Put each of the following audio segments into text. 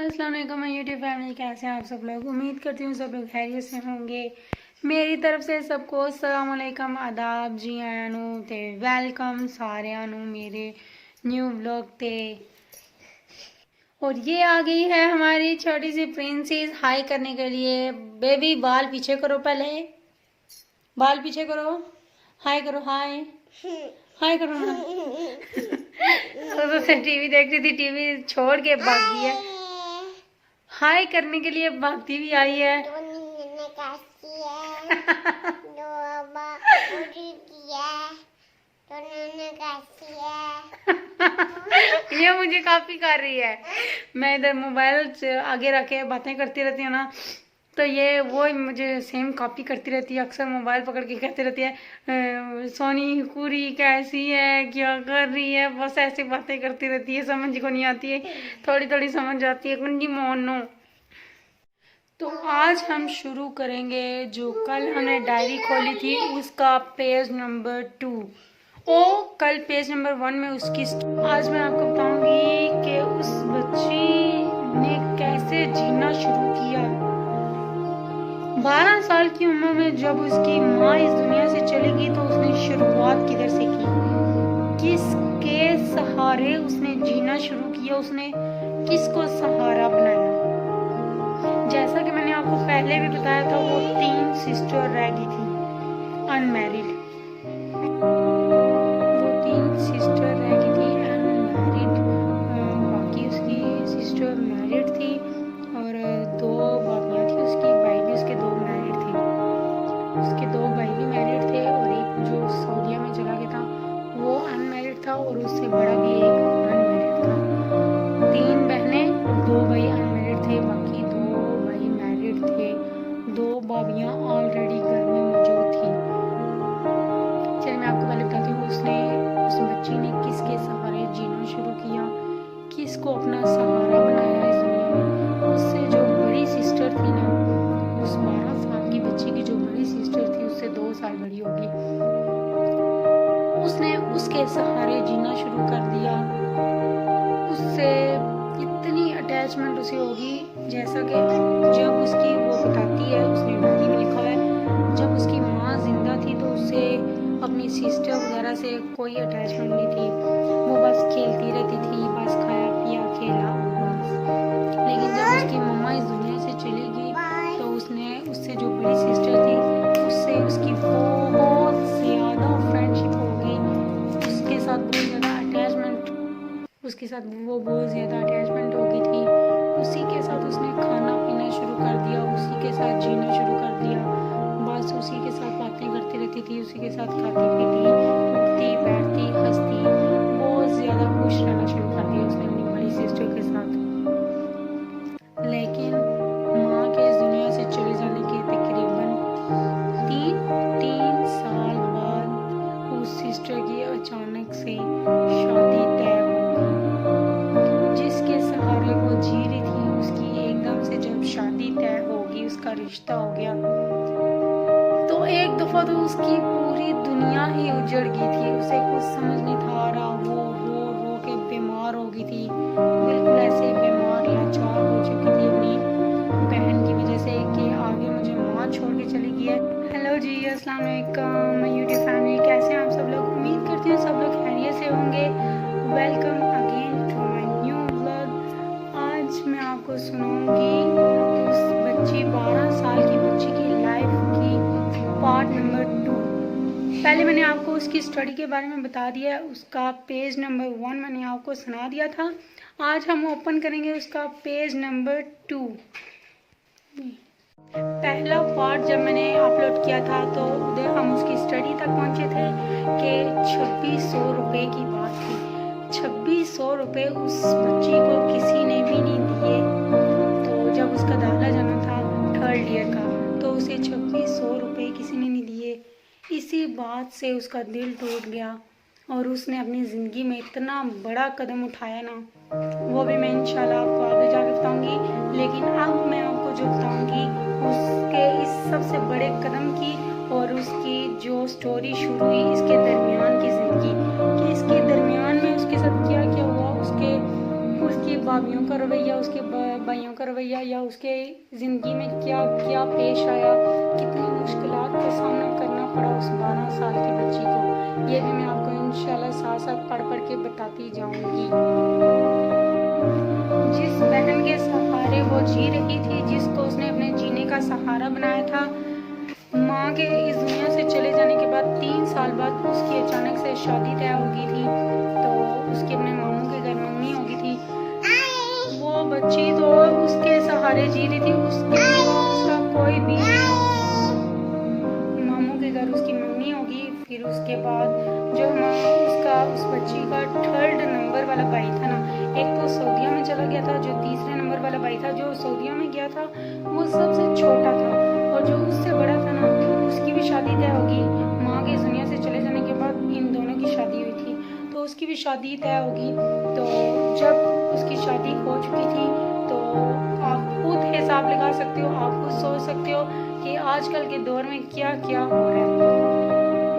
अस्सलाम वालेकुम YouTube family, कैसे हैं आप सब लोग। उम्मीद करती हूँ सब लोग खैरियत से होंगे। मेरी तरफ से सबको अस्सलाम वालेकुम, आदाब जी आया नू ते वेलकम सारिਆਂ ਨੂੰ मेरे न्यू व्लॉग ते। और ये आ गई है हमारी छोटी सी प्रिंसेस हाई करने के लिए। बेबी बाल पीछे करो, पहले बाल पीछे करो, हाय करो, हाय हाय करो ना। तो टीवी देख रही थी, टीवी छोड़ के भाग गई है। हाय करने के लिए भागती भी आई है। ये मुझे काफी कर रही है। मैं इधर मोबाइल आगे रखे बातें करती रहती हूँ ना, तो ये वो मुझे सेम कॉपी करती रहती है। अक्सर मोबाइल पकड़ के कहती रहती है सोनी पूरी कैसी है, क्या कर रही है, बस ऐसी बातें करती रहती है। समझ को नहीं आती है, थोड़ी थोड़ी समझ आती है कुंजी मोनो। तो आज हम शुरू करेंगे जो कल हमने डायरी खोली थी उसका पेज नंबर 2। कल पेज नंबर 1 में उसकी आज मैं आपको बताऊंगी कि उस बच्ची ने कैसे जीना शुरू किया। 12 साल की उम्र में जब उसकी माँ इस दुनिया से चली गई तो उसने शुरुआत किधर से की, किसके सहारे उसने जीना शुरू किया, उसने किसको सहारा बनाया। जैसा कि मैंने आपको पहले भी बताया था, वो 3 सिस्टर रह गई थी अनमैरिड। वो 3 सिस्टर रह गई थी अनमैरिड, बाकी उसकी सिस्टर मैरिड थी और 2 भाभियाँ थी उसकी। भाई भी उसके 2 मैरिड थे, उसके 2 भाई भी मैरिड थे और एक जो सऊदीया में चला गया था वो अनमैरिड था और उससे बड़ा भी एक अनमैरिड था। 3 बहनें 2 भाई अनमैरिड थे, बाकी 2 भाई मैरिड थे। 2 भाभियाँ ऑलरेडी घर में मौजूद थी। चलिए मैं आपको पहले बताती हूँ उस बच्ची ने किसके सहारे जीना शुरू किया, किसको अपना सहारा बनाया इस दुनिया में। उससे जो बड़ी सिस्टर थी ना, उस 12 साल की बच्ची की जो बड़ी सिस्टर थी उससे 2 साल बड़ी होगी, उसने उसके सहारे जीना शुरू कर दिया। उससे इतनी अटैचमेंट उसे होगी, जैसा कि जब उसकी वो बताती है, उसने डायरी में लिखा है, जब उसकी माँ जिंदा थी तो उससे अपनी सिस्टर वगैरह से कोई अटैचमेंट नहीं थी। वो बस खेलती रहती थी, बस खाया पिया खेला बस। लेकिन जब उसकी मम्मा इस दुनिया से चली गई तो उसने उससे जो बड़ी सिस्टर थी उससे उसकी बहुत ज़्यादा फ्रेंडशिप हो गई, उसके साथ बहुत ज़्यादा अटैचमेंट, उसके साथ वो बहुत ज़्यादा अटैचमेंट हो गई थी। उसी के साथ उसने खाना पीना शुरू कर दिया, उसी के साथ जीना शुरू कर दिया, बस उसी के साथ बातें करती रहती थी, उसी के साथ खाती पीती, उठती बैठती हंसती, बहुत ज़्यादा खुश रहना शुरू कर दिया उसने अपनी बड़ी सिस्टर के साथ। लेकिन माँ के इस दुनिया से चले जाने के तकरीबन 3 साल बाद उस सिस्टर की अचानक से शादी तय हो गई। जिसके सहारे वो जी रही थी उसकी एकदम से जब शादी तय होगी, उसका रिश्ता हो गया, तो एक दफा तो उसकी पूरी दुनिया ही उजड़ गई थी। उसे कुछ समझ नहीं था आ रहा, वो रो रो के बीमार हो गई थी, बिल्कुल ऐसे बीमार लाचार हो चुकी थी अपनी बहन की वजह से कि आगे मुझे माँ छोड़ के चली गई है। हेलो जी, अस्सलाम वालेकुम यूट्यूब फैमिली, कैसे हैं आप सब लोग। उम्मीद करती हूँ सब लोग खैरियत से होंगे। Welcome again to my new vlog. आज मैं आपको सुनाऊंगी उस बच्ची 12 साल की बच्ची की लाइफ की पार्ट नंबर 2। पहले मैंने आपको उसकी स्टडी के बारे में बता दिया है, उसका पेज नंबर 1 मैंने आपको सुना दिया था। आज हम ओपन करेंगे उसका पेज नंबर 2। पहला पार्ट जब मैंने अपलोड किया था तो उधर हम उसकी स्टडी तक पहुंचे थे कि 2600 रुपये की बात थी। 2600 रुपये उस बच्ची को किसी ने भी नहीं दिए। तो जब उसका दाखिला जाना था 3rd ईयर का तो उसे 2600 रुपये किसी ने नहीं दिए। इसी बात से उसका दिल टूट गया और उसने अपनी ज़िंदगी में इतना बड़ा कदम उठाया ना, वो भी मैं इंशाल्लाह आपको आगे जाके बताऊंगी। लेकिन अब मैं आपको जो बताऊंगी उसके इस सबसे बड़े कदम की और उसकी जो स्टोरी शुरू हुई इसके दरमियान की ज़िंदगी, कि इसके दरमियान में उसके साथ क्या क्या हुआ, उसकी भाभीयों का रवैया, उसके भाइयों का रवैया, या उसके ज़िंदगी में क्या क्या पेश आया, कितनी मुश्किलात का सामना करना पड़ा उस 12 साल की बच्ची को, ये भी मैं आपको इंशाल्लाह साथ साथ पढ़ पढ़ के बताती जाऊंगी। जिस बहन के सहारे वो जी रही थी, जिसको उसने अपने जीने का सहारा बनाया था, माँ के इस दुनिया से चले जाने के बाद 3 साल बाद उसकी अचानक से शादी तय हो गई थी। तो उसके अपने मामू के घर मम्मी हो गई थी। वो बच्ची तो उसके सहारे जी रही थी, उसके उसका कोई भी मामू के घर उसकी मम्मी होगी। फिर उसके बाद जो उसका उस बच्ची का 3rd नंबर वाला भाई था ना, एक तो सऊदीया में चला गया था, जो 3रे नंबर वाला भाई था जो सऊदीया में गया था वो सबसे छोटा था, और जो उससे बड़ा था ना उसकी भी शादी तय होगी। माँ के इस दुनिया से चले जाने के बाद इन दोनों की शादी हुई थी, तो उसकी भी शादी तय होगी। तो जब उसकी शादी हो चुकी थी तो आप खुद हिसाब लगा सकते हो, आप खुद सोच सकते हो कि आजकल के दौर में क्या क्या हो रहा है।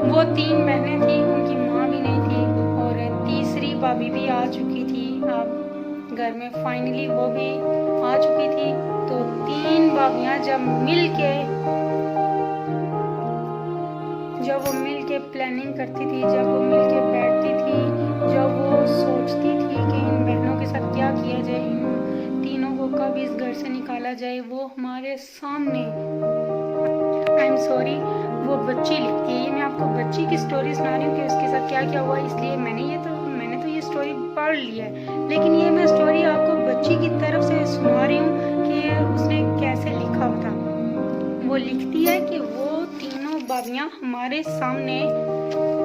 वो 3 बहनें थी, उनकी माँ भी नहीं थी, और तीसरी भाभी भी आ चुकी थी अब घर में, फाइनली वो भी आ चुकी थी। तो 3 भाभियाँ जब मिल के प्लानिंग करती थी, जब वो मिल के बैठती थी, जब वो सोचती थी कि इन बहनों के साथ क्या किया जाए, इन तीनों को कब इस घर से निकाला जाए, वो हमारे सामने आई एम सॉरी वो बच्ची लिखती है। ये मैं आपको बच्ची की स्टोरी सुना रही हूँ कि उसके साथ क्या क्या हुआ, इसलिए मैंने तो ये स्टोरी पढ़ ली है, लेकिन ये मैं स्टोरी आपको बच्ची की तरफ से सुना रही हूँ कि उसने कैसे लिखा था। वो लिखती है कि वो तीनों भाभियाँ हमारे सामने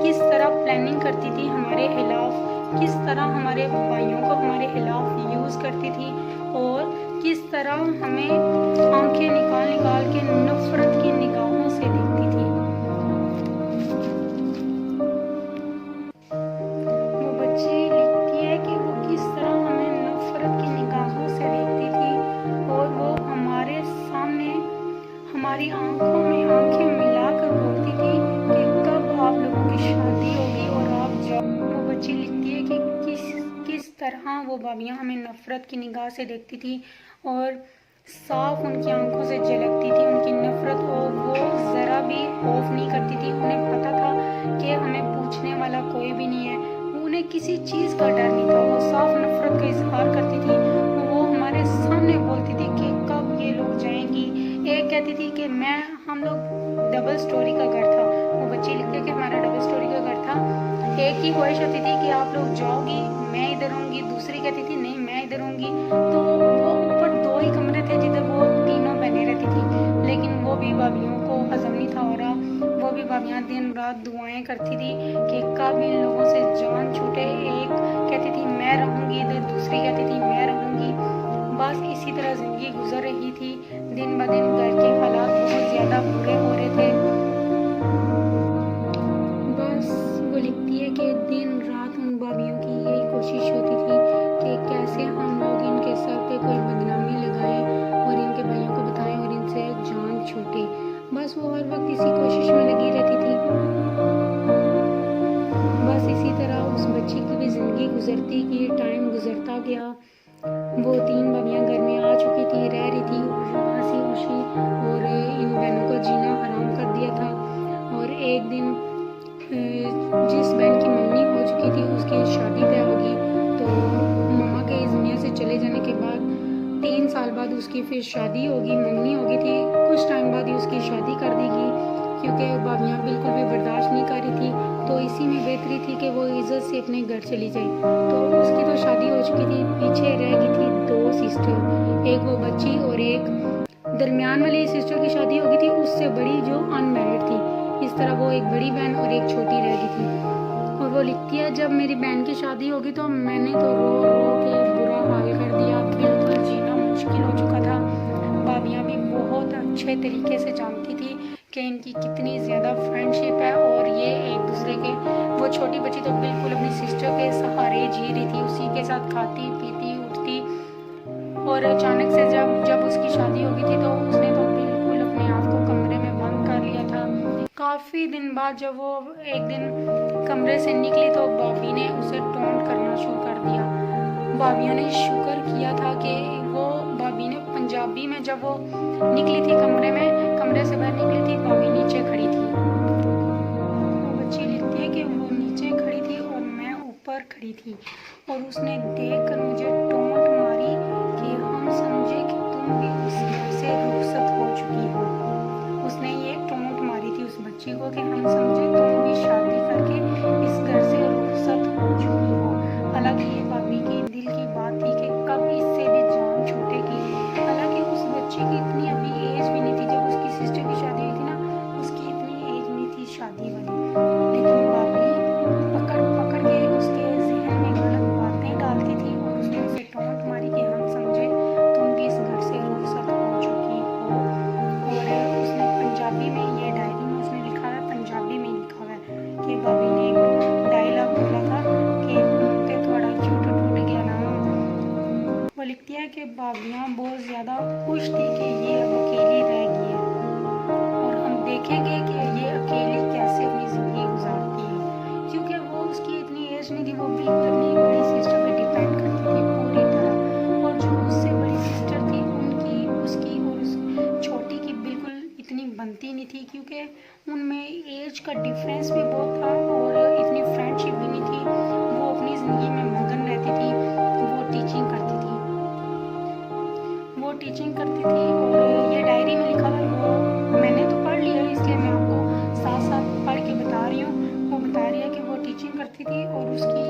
किस तरह प्लानिंग करती थी हमारे खिलाफ, किस तरह हमारे भाइयों को हमारे खिलाफ यूज़ करती थी, और किस तरह हमें आंखें निकाल निकाल के नफरत की निगाहों से देखती थी। वो बच्ची लिखती है कि वो किस तरह हमें नफरत की निगाहों से देखती थी, और वो हमारे सामने हमारी आंखों में आंखें मिलाकर बोलती थी कि कब आप लोगों की शादी होगी और आप जाओ। वो बच्ची लिखती है कि किस तरह वो भाभियाँ हमें नफरत की निगाह से देखती थी, और साफ उनकी आंखों से झलकती थी उनकी नफरत, और वो ज़रा भी खौफ नहीं करती थी। उन्हें पता था कि हमें पूछने वाला कोई भी नहीं है, उन्हें किसी चीज़ का डर नहीं था। वो साफ नफरत का इजहार करती थी, वो हमारे सामने बोलती थी कि कब ये लोग जाएंगी। एक कहती थी कि हम लोग डबल स्टोरी का घर था, वो बच्ची लिखती है कि हमारा डबल स्टोरी का घर था। एक ही ख्वाहिश होती थी कि आप लोग जाओगी मैं इधर होंगी, दूसरी कहती थी नहीं मैं इधर होंगी। तो वो ऊपर 2 ही कमरे थे जिधर वो तीनों बहनें रहती थी, लेकिन वो भी भाभियों को हजम नहीं था हो रहा। वो भी भाभियाँ दिन रात दुआएं करती थी कि कब इन लोगों से जान छूटे। एक कहती थी मैं रहूँगी इधर, दूसरी कहती थी मैं रहूँगी। बस इसी तरह ज़िंदगी गुजर रही थी। दिन ब दिन घर के हालात बहुत ज़्यादा बुरे हो रहे थे। बस वो लिखती है कि दिन रात उन भाभियों की यही कोशिश होती थी कि कैसे हम लोग इनके सर पे कोई बदनामी लगाएं और इनके भाइयों को बताएं और इनसे जान छूटे। बस वो हर वक्त इसी कोशिश में लगी रहती थी। बस इसी तरह उस बच्ची की भी ज़िंदगी गुजरती गई, टाइम गुजरता गया। वो 3 भाभियाँ घर में आ चुकी थी, रह रही थी हंसी खुशी, और इन बहनों को जीना हराम कर दिया था। और एक दिन जिस बहन की मम्मी हो चुकी थी उसकी शादी तय होगी। तो मम्मा के इस दुनिया से चले जाने के बाद 3 साल बाद उसकी फिर शादी होगी, मंगनी होगी थी। कुछ टाइम बाद ही उसकी शादी कर देगी, क्योंकि भाभियाँ बिल्कुल भी बर्दाश्त नहीं कर रही थी। तो इसी में बेहतरी थी कि वो इज्जत से अपने घर चली जाए। तो उसकी तो शादी हो चुकी थी, पीछे रह गई थी 2 सिस्टर, एक वो बच्ची और एक दरमियान वाली सिस्टर की शादी हो गई थी उससे बड़ी जो अनमैरिड थी। इस तरह वो एक बड़ी बहन और एक छोटी रह गई थी। और वो लिखती है जब मेरी बहन की शादी होगी तो मैंने तो रो रो के बुरा हाल कर दिया, बिल्कुल जीना मुश्किल हो चुका था। भाभियाँ भी बहुत अच्छे तरीके से जानती थी कि इनकी कितनी ज़्यादा फ्रेंडशिप है, और ये एक दूसरे के, वो छोटी बच्ची तो बिल्कुल अपनी सिस्टर के सहारे जी रही थी, उसी के साथ खाती पीती उठती। और अचानक से जब उसकी शादी हो गई थी तो उसने तो बिल्कुल अपने आप को कमरे में बंद कर लिया था। काफ़ी दिन बाद जब वो एक दिन कमरे से निकली तो भाभी ने उसे टोंट करना शुरू कर दिया। भाभियों ने शुक्र किया था कि वो भाभी ने पंजाबी में जब वो निकली थी कमरे से बाहर निकली थी, भाभी नीचे खड़ी थी। वो बच्ची लिखती है कि वो नीचे खड़ी थी और मैं ऊपर खड़ी थी और उसने देखकर मुझे टोंट मारी कि हम समझे कि तुम भी उस घर से रुखसत हो चुकी हो। उसने ये टोंट मारी थी उस बच्ची को कि हम समझे तुम भी शादी करके इस घर से रुखसत हो चुकी हो। हालांकि ये भाभी की दिल की बात थी कि कब इससे भी जान छूटेगी। हालांकि उस बच्ची की इतनी अभी एज भी नहीं थी, जब उसकी सिस्टर की शादी हुई थी ना, उसकी इतनी एज नहीं थी शादी वाली। लेकिन भाभी पकड़ पकड़ के उसके जहन में गलत बातें डालती थी और उसने उसे टोंट मारी कि हम समझे तुम भी इस घर से रुखसत हो चुकी हो। और उसने पंजाबी में, ये डायरी में उसने लिखा है, पंजाबी में लिखा हुआ है कि भाभी ने एक डायलॉग बोला था कि मुंह पे थोड़ा झूठ टूट गया ना। वो लिखती है कि भाभियाँ बहुत ज़्यादा खुश थी कि ये अब अकेली रह गई है और हम देखेंगे कि ये अकेली कैसे अपनी ज़िंदगी गुजारती है, क्योंकि वो उसकी इतनी एज नहीं थी। वो बिल्कुल अपनी बड़ी सिस्टर पे डिपेंड करती थी पूरी तरह। और जो उससे बड़ी सिस्टर थी उसकी और उस छोटी की बिल्कुल इतनी बनती नहीं थी, क्योंकि उनमें एज का डिफरेंस भी बहुत था और इतनी फ्रेंडशिप भी नहीं थी। वो अपनी ज़िंदगी में मगन रहती थी, वो टीचिंग करती थी और ये डायरी में लिखा हुआ है, वो मैंने तो पढ़ लिया इसलिए मैं आपको साथ साथ पढ़ के बता रही हूँ। वो बता रही है कि वो टीचिंग करती थी और उसकी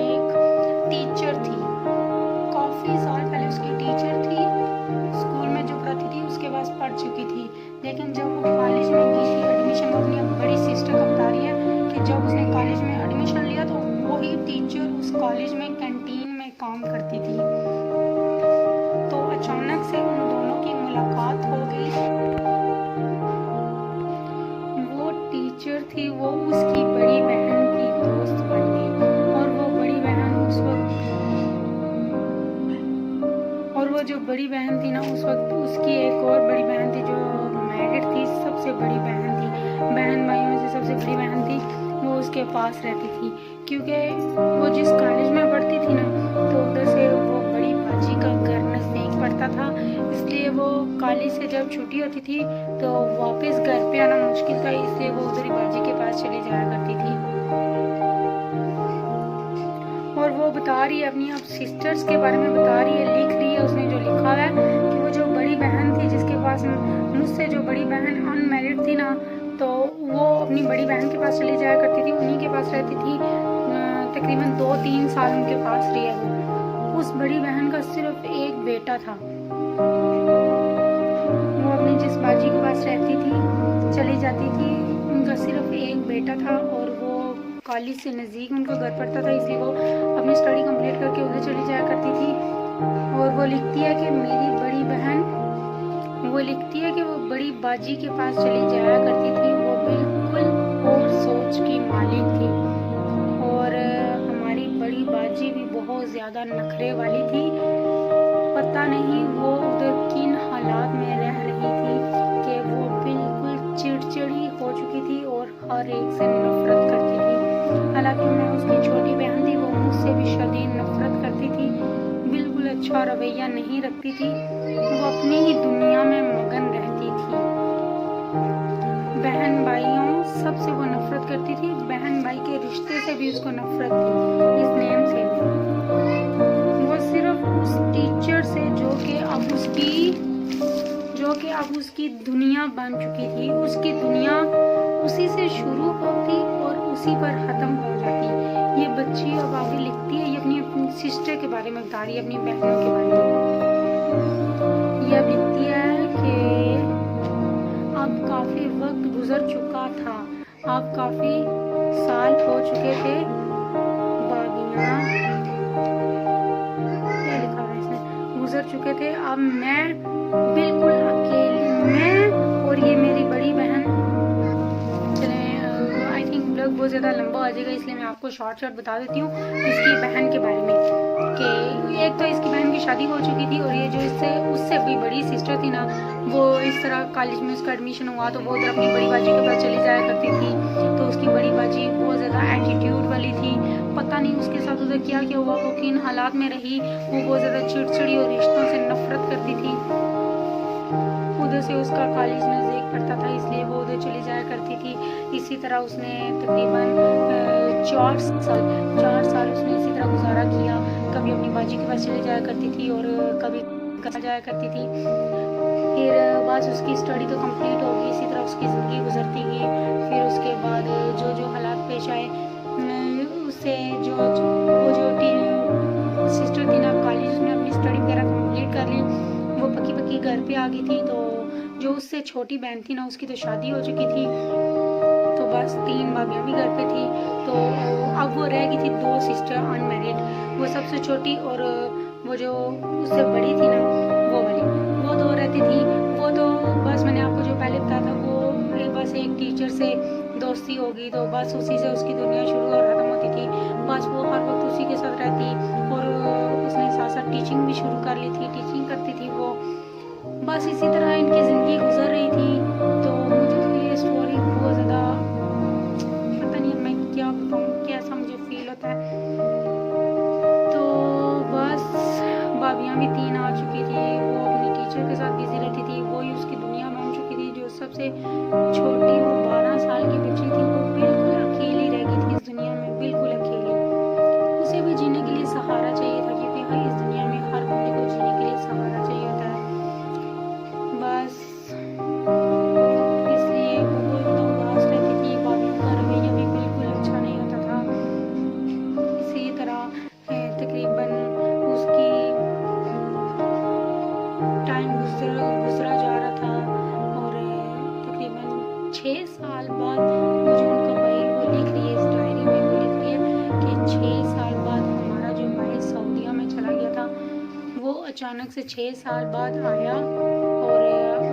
एक टीचर थी, काफ़ी साल पहले उसकी टीचर थी, स्कूल में जो पढ़ाती थी उसके पास पढ़ चुकी थी। लेकिन जब वो कॉलेज में गई थी एडमिशन, वो अपनी बड़ी सिस्टर का बता रही है कि जब उसने कॉलेज में एडमिशन लिया तो वही टीचर उस कॉलेज में कैंटीन में काम करती थी। तो अचानक से उन दोनों की मुलाकात हो गई। वो टीचर थी, वो उसकी बड़ी बहन की दोस्त बन गई और वो बड़ी बहन उस वक्त, और वो जो बड़ी बहन थी ना उस वक्त, उसकी एक और बड़ी बहन थी जो मैरिड थी, सबसे बड़ी बहन थी, बहन भाइयों में से सबसे बड़ी बहन थी। वो उसके पास रहती थी क्योंकि वो जिस कॉलेज में पढ़ती थी ना, तो उधर से वो बड़ी बाजी का घर नज़दीक पड़ता था, इसलिए वो कॉलेज से जब छुट्टी होती थी तो वापस घर पे आना मुश्किल था, इसलिए वो उधर ही बाजी के पास चली जाया करती थी। और वो बता रही है अपनी अब सिस्टर्स के बारे में बता रही है, लिख रही है उसने जो लिखा है कि वो जो बड़ी बहन थी जिसके पास, मुझसे जो बड़ी बहन अनमैरिड थी ना, तो वो अपनी बड़ी बहन के पास चली जाया करती थी, उन्हीं के पास रहती थी। तकरीबन 2-3 साल उनके पास रही है वो। उस बड़ी बहन का सिर्फ एक बेटा था। वो अपनी जिस बाजी के पास रहती थी, चली जाती थी, उनका सिर्फ एक बेटा था और वो कॉलेज से नज़दीक उनका घर पड़ता था, इसलिए वो अपनी स्टडी कंप्लीट करके उधर चली जाया करती थी। और वो लिखती है कि मेरी बड़ी बहन, वो लिखती है कि वो बड़ी बाजी के पास चली जाया करती थी, वो बिल्कुल और सोच की मालिक थी और हमारी बड़ी बाजी भी बहुत ज़्यादा नखरे वाली थी। पता नहीं वो उधर किन हालात में रह रही थी कि वो बिल्कुल चिड़चिड़ी हो चुकी थी और हर एक से नफरत करती थी। हालांकि मैं उसकी छोटी बहन थी, वो मुझसे भी शदीद नफरत करती थी, बिल्कुल अच्छा रवैया नहीं रखती थी, वो अपनी ही दुनिया में मगन रहती थी। बहन भाइयों सबसे वो नफरत करती थी, बहन भाई के रिश्ते से भी उसको नफरत थी, इस नेम से भी। वो सिर्फ उस टीचर से जो कि अब उसकी दुनिया बन चुकी थी, उसकी दुनिया उसी से शुरू होती और उसी पर ख़त्म हो जाती। ये बच्ची अब आगे लिखती है, ये अपनी सिस्टर के बारे में बता रही है, अपनी बहनों के बारे में। यह लिखती है कि अब काफ़ी वक्त गुजर चुका था, अब काफ़ी साल हो चुके थे, बागियाँ क्या लिखा है इसने, गुजर चुके थे, अब मैं बिल्कुल अकेली, मैं और ये मेरी बड़ी बहन, चले आई थिंक ब्लॉग बहुत ज़्यादा लंबा हो जाएगा, इसलिए मैं आपको शॉर्ट बता देती हूँ इसकी बहन के बारे में। कि एक तो इसकी बहन की शादी हो चुकी थी, और ये जो इससे उससे भी बड़ी सिस्टर थी ना, वो इस तरह कॉलेज में उसका एडमिशन हुआ तो वो उधर अपनी बड़ी बाजी के पास चली जाया करती थी। तो उसकी बड़ी बाजी बहुत ज़्यादा एटीट्यूड वाली थी, पता नहीं उसके साथ उधर क्या क्या हुआ, वो किन हालात में रही। वो बहुत ज़्यादा चिड़चिड़ी और रिश्तों से नफरत करती थी। उधर से उसका कॉलेज नज़दीक पड़ता था, इसलिए वो उधर चली जाया करती थी। इसी तरह उसने तकरीबन 4 साल उसने इसी तरह गुजारा किया। कभी अपनी बाजी के पास चली जाया करती थी और कभी घर जाया करती थी। फिर बस उसकी स्टडी तो कंप्लीट होगी, इसी तरह उसकी ज़िंदगी गुजरती गई। फिर उसके बाद जो जो हालात पेश आए, उससे वो जो सिस्टर थी ना, कॉलेज उसने अपनी स्टडी वगैरह कंप्लीट कर ली, वो पक्की घर पे आ गई थी। तो जो उससे छोटी बहन थी ना, उसकी तो शादी हो चुकी थी, तो बस 3 भाभियाँ भी घर पे थी। तो अब वो रह गई थी 2 सिस्टर अनमैरिड, वो सबसे छोटी और वो जो उससे बड़ी थी ना, वो वाली, वो 2 रहती थी। वो तो बस मैंने आपको जो पहले बताया था, वो बस एक टीचर से दोस्ती होगी, तो बस उसी से उसकी दुनिया शुरू और ख़त्म होती थी। बस वो हर वक्त उसी के साथ रहती, और उसने साथ साथ टीचिंग भी शुरू कर ली थी, टीचिंग करती थी वो। बस इसी तरह इनकी ज़िंदगी गुजर रही थी। तो मुझे तो ये स्टोरी बहुत ज़्यादा, पता नहीं मैं क्या बताऊँ, कैसा मुझे फील होता है। तो बस भाभियाँ भी 3 आ चुकी थी, वो अपनी टीचर के साथ बिजी रहती थी, वो ही उसकी दुनिया बन चुकी थी। जो सबसे छोटी, वो 12 साल की बच्ची थी, वो बिल्कुल अकेली रह गई थी इस दुनिया में, बिल्कुल अकेली। उसे भी जीने के लिए सहारा चाहिए था, क्योंकि हर इस दुनिया में हर बंदे को जीने के लिए सहारा चाहिए होता है। बस इसलिए वो एकदम उदास रहती थी, भाभियों का रवैया भी बिल्कुल अच्छा नहीं होता था। इसी तरह तकरीबन उसकी टाइम गुजरा जा रहा था, और तकरीबन 6 साल बाद मुझे उनका भाई वो लिख रही है इस डायरी में, वो लिख रही है कि 6 साल बाद हमारा जो भाई सऊदीया में चला गया था, वो अचानक से 6 साल बाद आया। और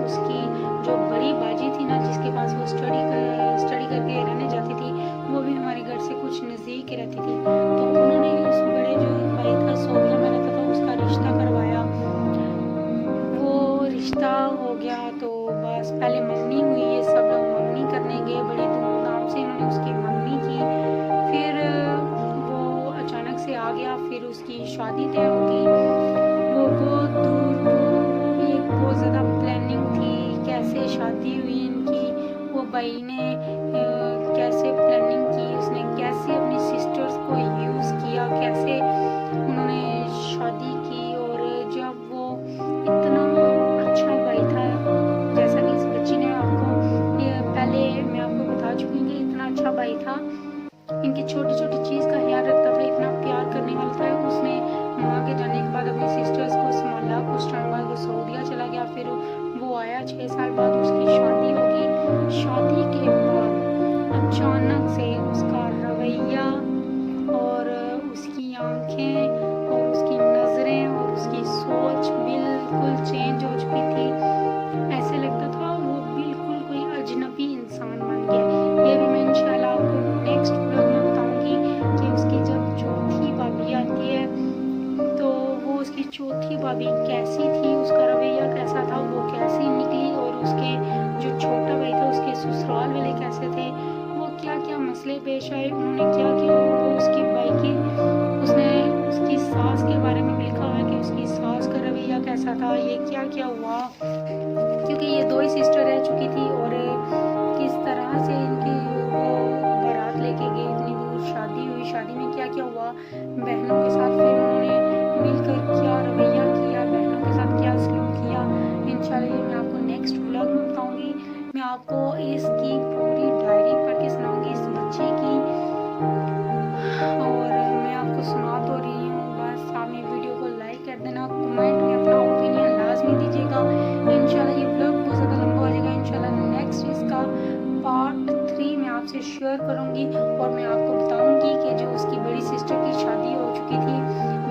उसकी जो बड़ी बाजी थी ना, जिसके पास वो स्टडी करके रहने जाती थी, वो भी हमारे घर से कुछ नज़दीक ही रहती थी। तो उन्होंने उस बड़े जो भाई था, सऊदीया में रहता था, उसका रिश्ता करवाया। वो रिश्ता हो गया, तो बस पहले मंगनी हुई, ये सब लोग मंगनी करने गए, बड़ी धूमधाम से इन्होंने उसकी मंगनी की। फिर वो अचानक से आ गया, फिर उसकी शादी तय हो गई। वो बहुत दूर, वो भी एक बहुत ज़्यादा प्लानिंग थी कैसे शादी हुई इनकी। वो भाई ने कैसे प्लानिंग की, उसने कैसे अपनी सिस्टर्स को यूज़ किया, कैसे उन्होंने शादी की। और जब वो इतना अच्छा भाई था, जैसा कि इस बच्ची ने आपको पहले मैं आपको बता चुकी हूँ कि इतना अच्छा भाई था, इनकी छोटी छोटी चीज़ का ख्याल रखता था, इतना प्यार करने वाला था। उसने माँ के जाने के बाद अपनी सिस्टर्स को संभाला, कुछ टाइम बाद वो सऊदीया चला गया, फिर वो आया, 6 साल बाद उसकी शादी होगी। शादी के बाद अचानक से उसका रवैया और उसकी आंखें और उसकी नज़रें और उसकी सोच बिल्कुल चेंज हो चुकी थी। ऐसे लगता था वो बिल्कुल कोई अजनबी इंसान बन गया। ये भी मैं इंशाल्लाह आपको नेक्स्ट व्लॉग में बताऊंगी कि उसकी जब चौथी भाभी आती है, तो वो उसकी चौथी भाभी कैसी थी, उसका रवैया कैसा था, वो कैसी निकली, और उसके जो छोटा भाई था, उसके ससुराल वाले कैसे थे, वो क्या क्या मसले पेश आए, उन्होंने क्या किया। वो उसकी भाई की, उसने उसकी सास के बारे में भी लिखा हुआ है कि उसकी सास का रवैया कैसा था, ये क्या क्या हुआ, क्योंकि ये 2 ही सिस्टर रह चुकी थी। और किस तरह से इनकी वो बारात लेके गई, इतनी दूर शादी हुई, शादी में क्या क्या हुआ बहनों के साथ, फिर उन्होंने मिलकर क्या रवैया किया, बहनों के साथ क्या सलूक किया। इंशाल्लाह ये मैं आपको नेक्स्ट व्लॉग में बताऊंगी। मैं आपको इसकी पूरी डायरी पढ़ के सुनाऊंगी, इस बच्चे की, और मैं आपको सुना तो रही हूँ। बस आप मेरी वीडियो को लाइक कर देना, कमेंट में अपना ओपिनियन लाजमी दीजिएगा। इंशाल्लाह ये व्लॉग बहुत ज़्यादा लंबा हो जाएगा, इंशाल्लाह नेक्स्ट इसका पार्ट 3 मैं आपसे शेयर करूँगी, और मैं आपको बताऊँगी कि जो उसकी बड़ी सिस्टर की शादी हो चुकी थी,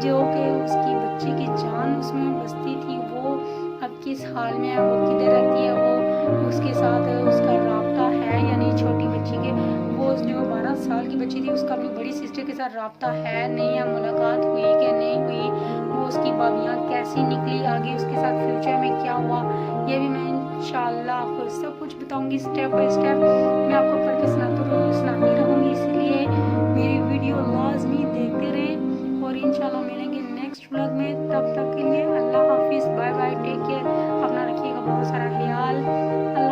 जो कि उसकी बच्ची की जान उसमें बसती थी, वो अब किस हाल में है, वो किधर रहती है, वो उसके साथ उसका राब्ता है या नहीं, छोटी बच्ची के। वो जो 12 11 साल की बच्ची थी, उसका अपनी बड़ी सिस्टर के साथ रब्ता है नहीं, या मुलाकात हुई कि नहीं हुई, वो उसकी भाभियाँ कैसी निकली, आगे उसके साथ फ्यूचर में क्या हुआ, ये भी मैं इंशाल्लाह आपको सब कुछ बताऊंगी स्टेप बाय स्टेप। मैं आपको पढ़ के सुनाती रहूँगी, इसलिए मेरी वीडियो लाजमी देखते रहें और इंशाल्लाह मिलेंगे नेक्स्ट व्लॉग में। तब तक के लिए अल्लाह हाफिज़, बाय बाय, टेक केयर, अपना रखिएगा बहुत सारा ख्याल।